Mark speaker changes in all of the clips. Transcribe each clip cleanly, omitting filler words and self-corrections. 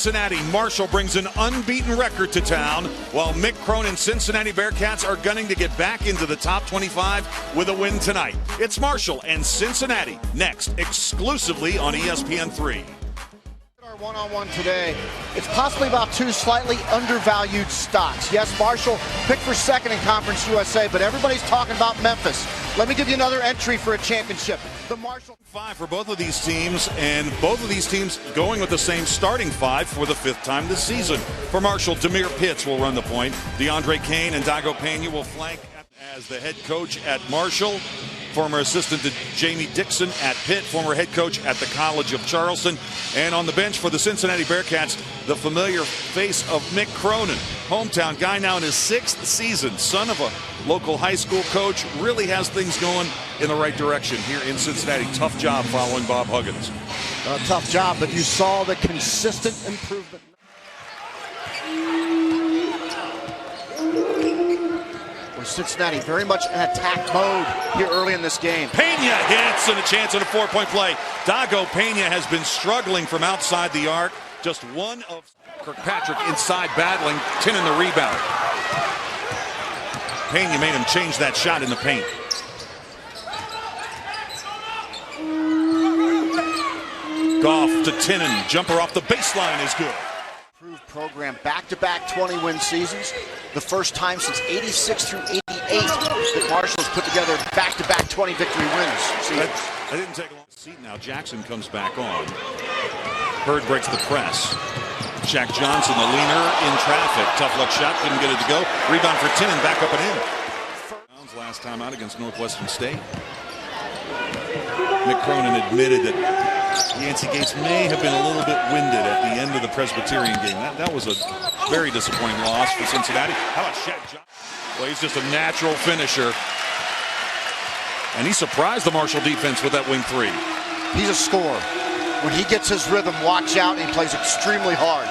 Speaker 1: Cincinnati, Marshall brings an unbeaten record to town, while Mick Cronin's Cincinnati Bearcats are gunning to get back into the top 25 with a win tonight. It's Marshall and Cincinnati next, exclusively on ESPN 3.
Speaker 2: Our one-on-one today, it's possibly about two slightly undervalued stocks. Yes, Marshall picked for second in Conference USA, but everybody's talking about Memphis. Let me give you another entry for a championship. The Marshall
Speaker 1: 5 for both of these teams, and both of these teams going with the same starting 5 for the 5th time this season. For Marshall, Demir Pitts will run the point. DeAndre Kane and Dago Pena will flank as the head coach at Marshall. Former assistant to Jamie Dixon at Pitt, former head coach at the College of Charleston. And on the bench for the Cincinnati Bearcats, the familiar face of Mick Cronin. Hometown guy now in his 6th season, son of a local high school coach, really has things going in the right direction here in Cincinnati. Tough job following Bob Huggins.
Speaker 2: A tough job, but you saw the consistent improvement. Cincinnati very much in attack mode here early in this game.
Speaker 1: Pena hits and a chance at a 4-point play. Dago Pena has been struggling from outside the arc. Just one of Kirkpatrick inside battling, Tinnen the rebound. Pena made him change that shot in the paint. Goff to Tinnen, jumper off the baseline is good.
Speaker 2: Program, back-to-back 20-win seasons. The first time since 86 through 88 that Marshall has put together back-to-back 20 victory wins.
Speaker 1: I didn't take a long seat now. Jackson comes back on. Bird breaks the press. Shaq Johnson, the leaner, in traffic. Tough luck shot, couldn't get it to go. Rebound for Tinnen, back up and in. Last time out against Northwestern State. Mick Cronin admitted that Yancey Gates may have been a little bit winded at the end of the Presbyterian game. That was a very disappointing loss for Cincinnati. How about Shaq Johnson? Well, he's just a natural finisher. And he surprised the Marshall defense with that wing 3.
Speaker 2: He's a scorer. When he gets his rhythm, watch out, and he plays extremely hard.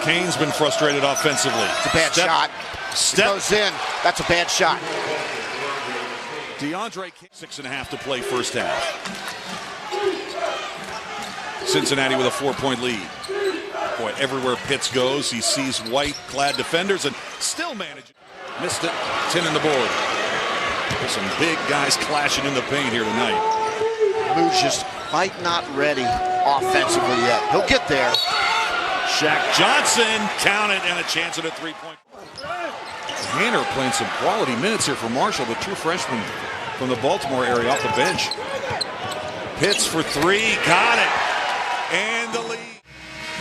Speaker 1: Kane's been frustrated offensively.
Speaker 2: It's a bad shot. It goes in. That's a bad shot.
Speaker 1: DeAndre Kane, 6.5 to play first half. Cincinnati with a 4-point lead. Boy, everywhere Pitts goes, he sees white-clad defenders and still manages. Missed it. 10 on the board. There's some big guys clashing in the paint here tonight.
Speaker 2: Mood's just quite not ready offensively yet. He'll get there.
Speaker 1: Shaq Johnson, count it, and a chance at a 3-point. Hanner playing some quality minutes here for Marshall, the true freshman from the Baltimore area off the bench. Pitts for 3, got it, and the lead.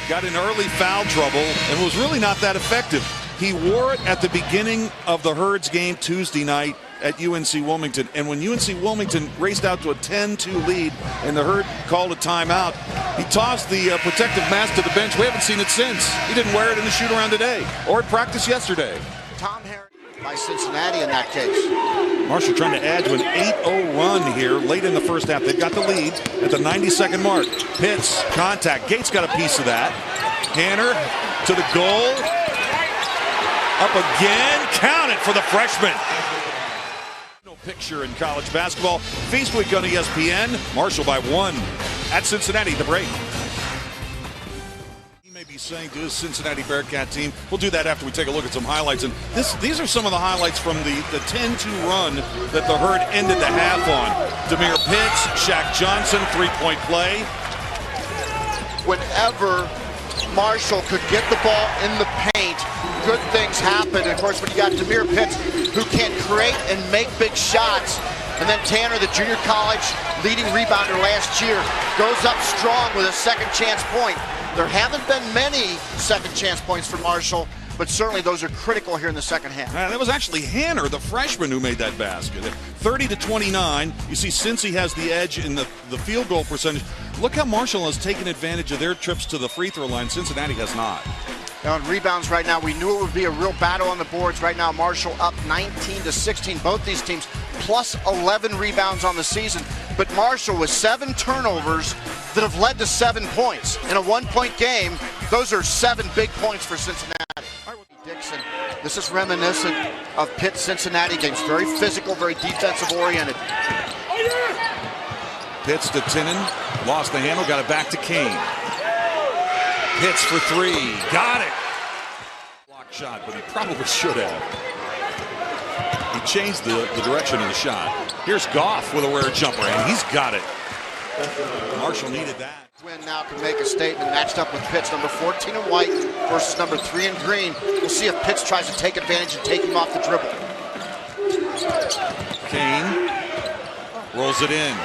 Speaker 1: Got in early foul trouble and was really not that effective. He wore it at the beginning of the Herds game Tuesday night at UNC Wilmington, and when UNC Wilmington raced out to a 10-2 lead and the Herd called a timeout, he tossed the protective mask to the bench. We haven't seen it since. He didn't wear it in the shoot-around today or at practice yesterday.
Speaker 2: Tom Harris by Cincinnati in that case.
Speaker 1: Marshall trying to add to an 8-0 run here late in the first half. They've got the lead at the 92nd mark. Pitts, contact. Gates got a piece of that. Hanner to the goal. Up again. Count it for the freshman. No picture in college basketball. Feast week on ESPN. Marshall by 1 at Cincinnati. The break. Be saying to his Cincinnati Bearcat team. We'll do that after we take a look at some highlights. And these are some of the highlights from the 10-2 run that the Herd ended the half on. Demir Pitts, Shaq Johnson, 3-point play.
Speaker 2: Whenever Marshall could get the ball in the paint, good things happen. And of course, when you got Demir Pitts, who can create and make big shots, and then Tanner, the junior college leading rebounder last year, goes up strong with a second chance point. There haven't been many second chance points for Marshall, but certainly those are critical here in the second half.
Speaker 1: That was actually Hanner, the freshman, who made that basket. 30-29. You see, Cincy has the edge in the field goal percentage. Look how Marshall has taken advantage of their trips to the free throw line. Cincinnati has not.
Speaker 2: Now on rebounds right now, we knew it would be a real battle on the boards. Right now, Marshall up 19-16. Both these teams plus 11 rebounds on the season. But Marshall with 7 turnovers that have led to 7 points. In a 1-point game, those are 7 big points for Cincinnati. Dixon, this is reminiscent of Pitt Cincinnati games. Very physical, very defensive oriented.
Speaker 1: Pitts to Tinnen. Lost the handle, got it back to Kane. Hits for three, got it. Block shot, but he probably should have. He changed the direction of the shot. Here's Goff with a rare jumper, and he's got it. Marshall needed that.
Speaker 2: Win now can make a statement, matched up with Pitts, number 14 in white versus number 3 in green. We'll see if Pitts tries to take advantage and take him off the dribble.
Speaker 1: Kane rolls it in.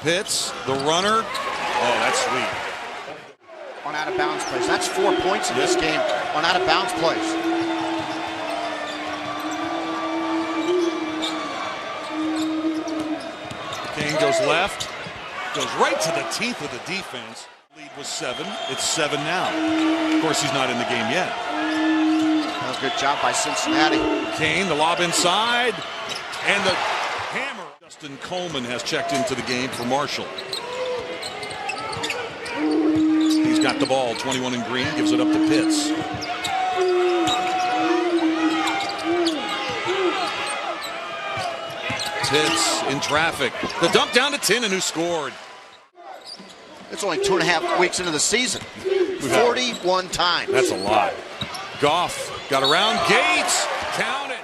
Speaker 1: Pitts, the runner. Oh, that's sweet.
Speaker 2: On out-of-bounds plays. That's 4 points in this game on out-of-bounds plays.
Speaker 1: Kane goes left, goes right to the teeth of the defense. Lead was 7. It's 7 now. Of course, he's not in the game yet.
Speaker 2: Well, good job by Cincinnati.
Speaker 1: Kane, the lob inside, and the hammer. Justin Coleman has checked into the game for Marshall. He's got the ball, 21 in green, gives it up to Pitts. Pitts in traffic. The dump down to Tinnen, who scored.
Speaker 2: It's only 2.5 weeks into the season. 41 times.
Speaker 1: That's a lot. Goff got around Gates. Count it.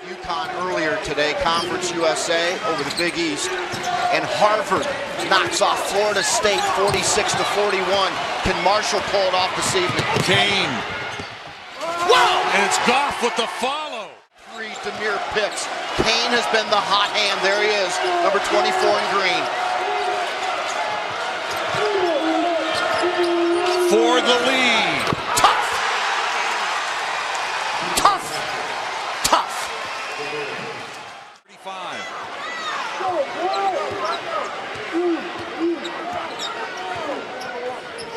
Speaker 2: UConn earlier today, Conference USA over the Big East. And Harvard knocks off Florida State 46-41. Can Marshall pull it off this evening?
Speaker 1: Kane. Whoa! And it's Goff with the follow.
Speaker 2: Demir Pitts. Kane has been the hot hand. There he is, number 24 in green.
Speaker 1: For the lead.
Speaker 2: Tough. Tough. Tough.
Speaker 1: 35.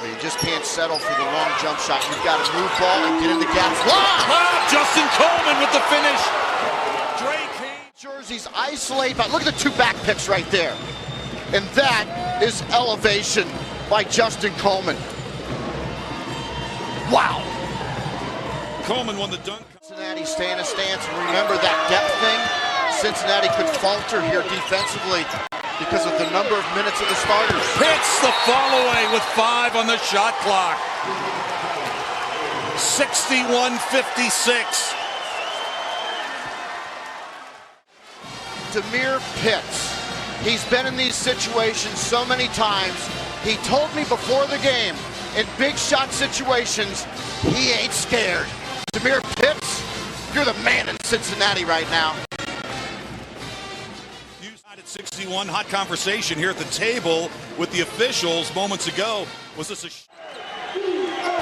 Speaker 2: You just can't settle for the long jump shot. You've got to move ball and get in the gaps.
Speaker 1: Justin Coleman with the finish.
Speaker 2: Jerseys isolate, but look at the 2 back picks right there. And that is elevation by Justin Coleman. Wow.
Speaker 1: Coleman won the dunk.
Speaker 2: Cincinnati stay in a stance, and remember that depth thing? Cincinnati could falter here defensively because of the number of minutes of the starters.
Speaker 1: Pitts the fall away with 5 on the shot clock. 61-56.
Speaker 2: Demir Pitts. He's been in these situations so many times. He told me before the game, in big shot situations, he ain't scared. Demir Pitts, you're the man in Cincinnati right now.
Speaker 1: At 61, hot conversation here at the table with the officials moments ago. Was this a...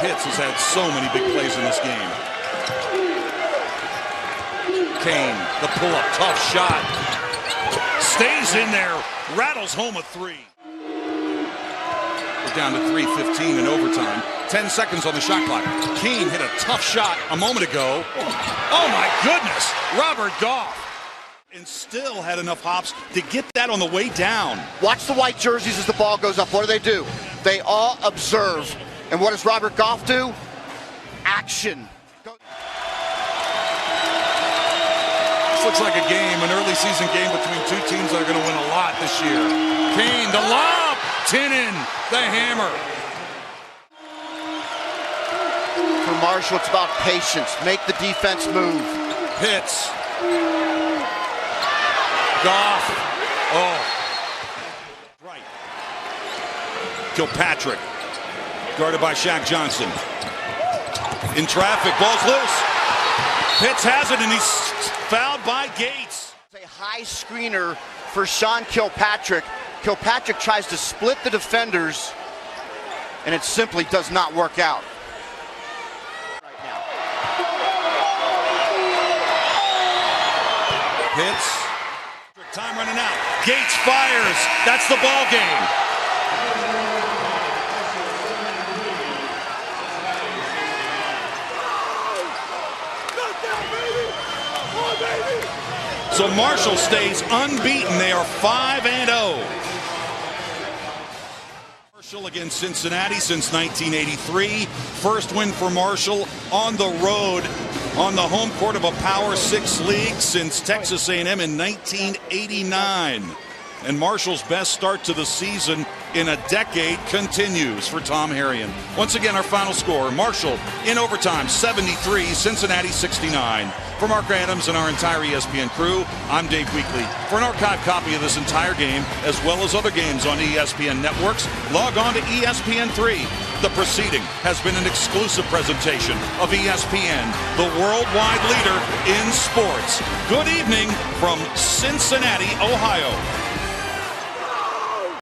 Speaker 1: Pitts has had so many big plays in this game. Kane, the pull-up, tough shot. Stays in there, rattles home a 3. We're down to 3:15 in overtime. 10 seconds on the shot clock. Kane hit a tough shot a moment ago. Oh my goodness, Robert Goff. And still had enough hops to get that on the way down.
Speaker 2: Watch the white jerseys as the ball goes up. What do? They all observe. And what does Robert Goff do? Action.
Speaker 1: This looks like a game, an early season game between 2 teams that are going to win a lot this year. Kane, the lob. Tinnen, the hammer.
Speaker 2: For Marshall, it's about patience. Make the defense move.
Speaker 1: Pitts. Goff. Oh. Right. Kilpatrick. Guarded by Shaq Johnson. In traffic. Ball's loose. Pitts has it, and he's fouled by Gates.
Speaker 2: It's a high screener for Sean Kilpatrick. Kilpatrick tries to split the defenders, and it simply does not work out. Right now.
Speaker 1: Pitts. Time running out. Gates fires. That's the ball game. So Marshall stays unbeaten. They are 5-0. Marshall against Cincinnati since 1983. First win for Marshall on the road on the home court of a Power 6 league since Texas A&M in 1989. and Marshall's best start to the season in a decade continues for Tom Harrion. Once again, our final score, Marshall in overtime, 73, Cincinnati 69. For Mark Adams and our entire ESPN crew, I'm Dave Weekley. For an archived copy of this entire game, as well as other games on ESPN networks, log on to ESPN3. The proceeding has been an exclusive presentation of ESPN, the worldwide leader in sports. Good evening from Cincinnati, Ohio.